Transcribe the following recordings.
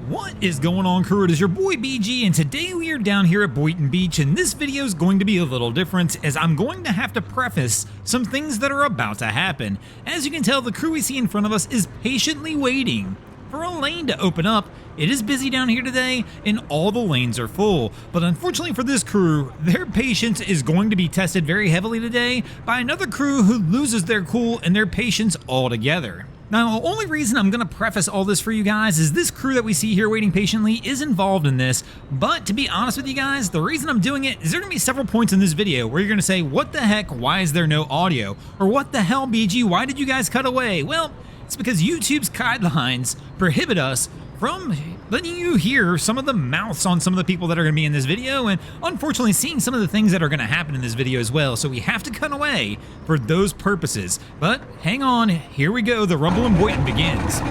What is going on, crew? It is your boy BG, and today we are down here at Boynton Beach, and this video is going to be a little different as I'm going to have to preface some things that are about to happen. As you can tell, the crew we see in front of us is patiently waiting for a lane to open up. It is busy down here today, and all the lanes are full. But unfortunately for this crew, their patience is going to be tested very heavily today by another crew who loses their cool and their patience altogether. Now, the only reason I'm going to preface all this for you guys is this crew that we see here waiting patiently is involved in this, but to be honest with you guys, the reason I'm doing it is there going to be several points in this video where you're going to say, what the heck, why is there no audio? Or what the hell, BG, why did you guys cut away? Well, it's because YouTube's guidelines prohibit us from letting you hear some of the mouths on some of the people that are going to be in this video, and unfortunately seeing some of the things that are going to happen in this video as well, so we have to cut away for those purposes. But hang on, here we go, the Rumble in Boynton begins.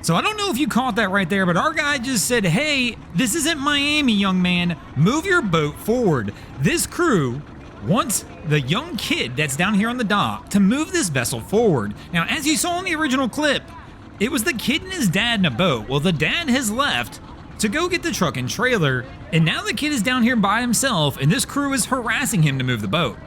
So I don't know if you caught that right there, but our guy just said, hey, this isn't Miami, young man. Move your boat forward. This crew wants the young kid that's down here on the dock to move this vessel forward. Now, as you saw in the original clip, it was the kid and his dad in a boat. Well, the dad has left to go get the truck and trailer, and now the kid is down here by himself, and this crew is harassing him to move the boat.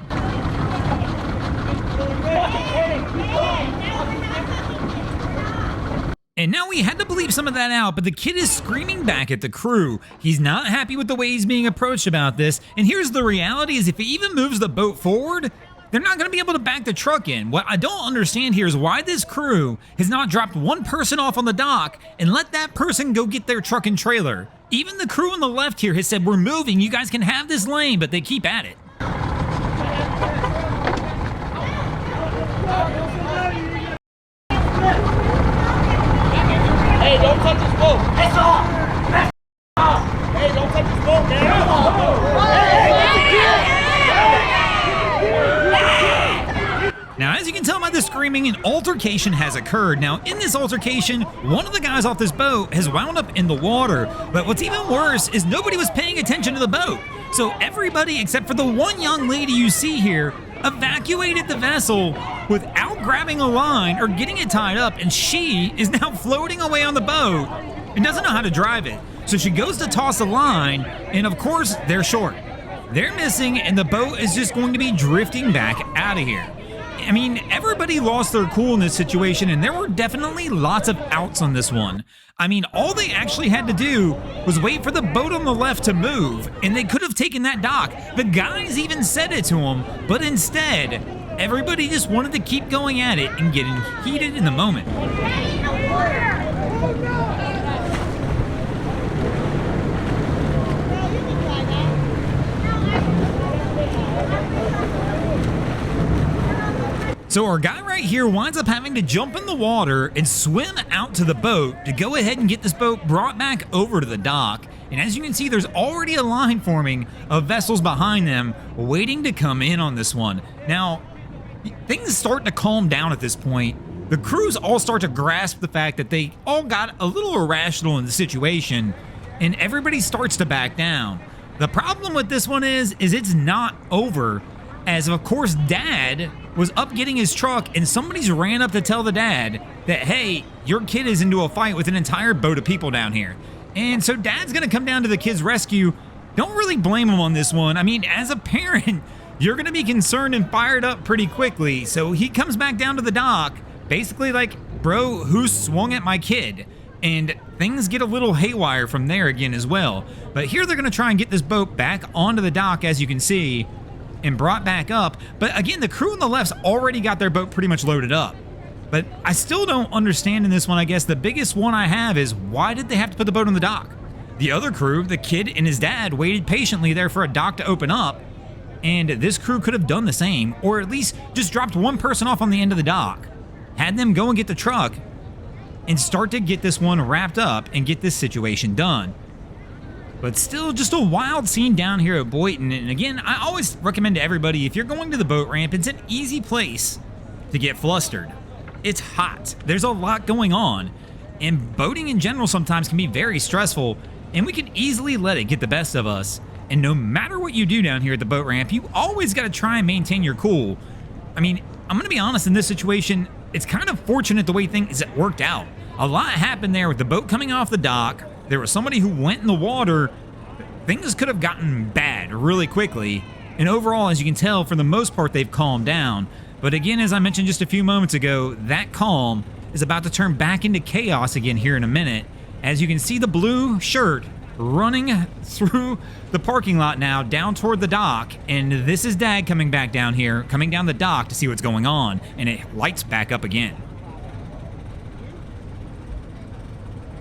And now we had to bleep some of that out, but the kid is screaming back at the crew. He's not happy with the way he's being approached about this, and here's the reality is if he even moves the boat forward, they're not going to be able to back the truck in. What I don't understand here is why this crew has not dropped one person off on the dock and let that person go get their truck and trailer. Even the crew on the left here has said, we're moving, you guys can have this lane, but they keep at it. Hey, don't touch this boat. It's off. That's off. Hey, don't touch this boat, man. Now, as you can tell by the screaming, an altercation has occurred. Now, in this altercation, one of the guys off this boat has wound up in the water. But what's even worse is nobody was paying attention to the boat. So everybody, except for the one young lady you see here, evacuated the vessel without grabbing a line or getting it tied up, and she is now floating away on the boat and doesn't know how to drive it. So she goes to toss a line, and of course, they're short. They're missing, and the boat is just going to be drifting back out of here. I mean, everybody lost their cool in this situation, and there were definitely lots of outs on this one. I mean, all they actually had to do was wait for the boat on the left to move, and they could have taken that dock. The guys even said it to them, but instead, everybody just wanted to keep going at it and getting heated in the moment. So our guy right here winds up having to jump in the water and swim out to the boat to go ahead and get this boat brought back over to the dock. And as you can see, there's already a line forming of vessels behind them waiting to come in on this one. Now, things start to calm down at this point. The crews all start to grasp the fact that they all got a little irrational in the situation, and everybody starts to back down. The problem with this one is it's not over, as of course Dad was up getting his truck and somebody's ran up to tell the dad that, hey, your kid is into a fight with an entire boat of people down here. And so Dad's gonna come down to the kid's rescue. Don't really blame him on this one. I mean, as a parent, you're gonna be concerned and fired up pretty quickly. So he comes back down to the dock, basically like, bro, who swung at my kid? And things get a little haywire from there again as well. But here they're gonna try and get this boat back onto the dock, as you can see, and brought back up. But again, the crew on the left's already got their boat pretty much loaded up. But I still don't understand in this one. I guess the biggest one I have is, why did they have to put the boat on the dock? The other crew, the kid and his dad, waited patiently there for a dock to open up, and this crew could have done the same, or at least just dropped one person off on the end of the dock, had them go and get the truck, and start to get this one wrapped up and get this situation done. But still, just a wild scene down here at Boynton. And again, I always recommend to everybody, if you're going to the boat ramp, it's an easy place to get flustered. It's hot. There's a lot going on. And boating in general sometimes can be very stressful, and we can easily let it get the best of us. And no matter what you do down here at the boat ramp, you always got to try and maintain your cool. I mean, I'm going to be honest, in this situation, it's kind of fortunate the way things worked out. A lot happened there with the boat coming off the dock. There was somebody who went in the water. Things could have gotten bad really quickly. And overall, as you can tell, for the most part, they've calmed down. But again, as I mentioned just a few moments ago, that calm is about to turn back into chaos again here in a minute. As you can see the blue shirt running through the parking lot now down toward the dock, and this is Dad coming back down here, coming down the dock to see what's going on, and it lights back up again.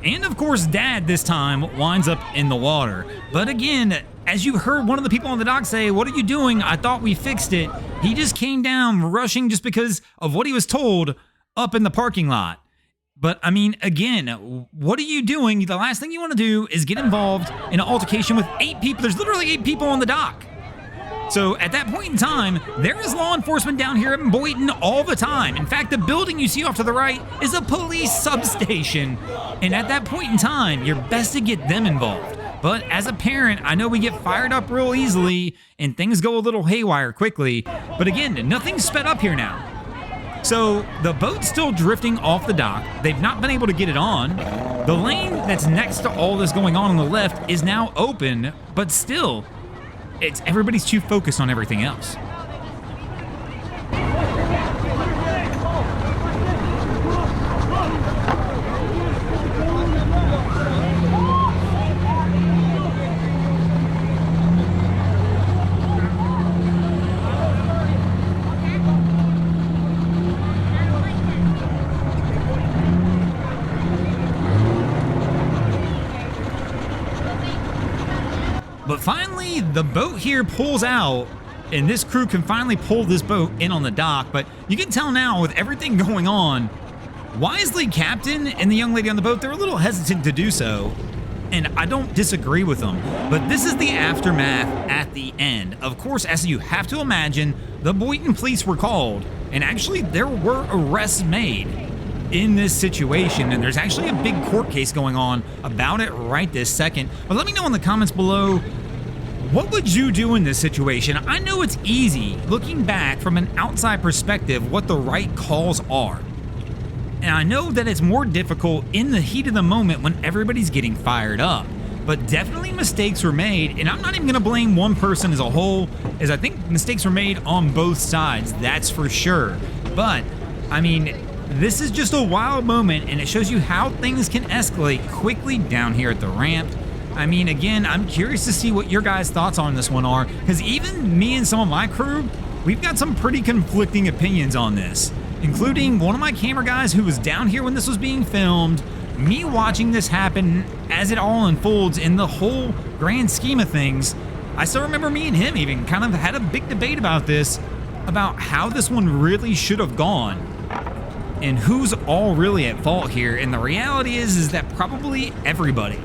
And of course, Dad this time winds up in the water. But again, as you heard one of the people on the dock say, "What are you doing? I thought we fixed it." He just came down rushing just because of what he was told up in the parking lot. But I mean, again, what are you doing? The last thing you want to do is get involved in an altercation with 8 people. There's literally 8 people on the dock. So at that point in time, there is law enforcement down here in Boynton all the time. In fact, the building you see off to the right is a police substation. And at that point in time, you're best to get them involved. But as a parent, I know we get fired up real easily and things go a little haywire quickly. But again, nothing's sped up here now. So the boat's still drifting off the dock. They've not been able to get it on. The lane that's next to all this going on the left is now open, but still, everybody's too focused on everything else. But finally, the boat here pulls out, and this crew can finally pull this boat in on the dock. But you can tell now, with everything going on, wisely Captain and the young lady on the boat, they're a little hesitant to do so. And I don't disagree with them. But this is the aftermath at the end. Of course, as you have to imagine, the Boynton police were called, and actually there were arrests made in this situation, and there's actually a big court case going on about it right this second. But let me know in the comments below, what would you do in this situation? I know it's easy looking back from an outside perspective what the right calls are, and I know that it's more difficult in the heat of the moment when everybody's getting fired up. But definitely mistakes were made, and I'm not even going to blame one person as a whole, as I think mistakes were made on both sides, that's for sure. But I mean, this is just a wild moment, and it shows you how things can escalate quickly down here at the ramp. I mean, again, I'm curious to see what your guys' thoughts on this one are, because even me and some of my crew, we've got some pretty conflicting opinions on this, including one of my camera guys who was down here when this was being filmed, me watching this happen as it all unfolds in the whole grand scheme of things. I still remember me and him even kind of had a big debate about this, about how this one really should have gone, and who's all really at fault here. And the reality is that probably everybody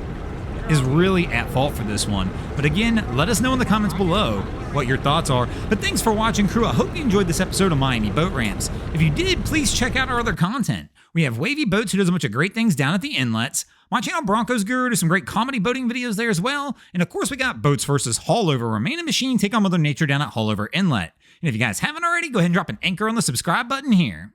is really at fault for this one. But again, let us know in the comments below what your thoughts are. But thanks for watching, crew. I hope you enjoyed this episode of Miami Boat Ramps. If you did, please check out our other content. We have Wavy Boats, who does a bunch of great things down at the inlets. My channel, Broncos Guru, does some great comedy boating videos there as well. And of course, we got Boats versus Haulover, where man and machine take on Mother Nature down at Haulover Inlet. And if you guys haven't already, go ahead and drop an anchor on the subscribe button here.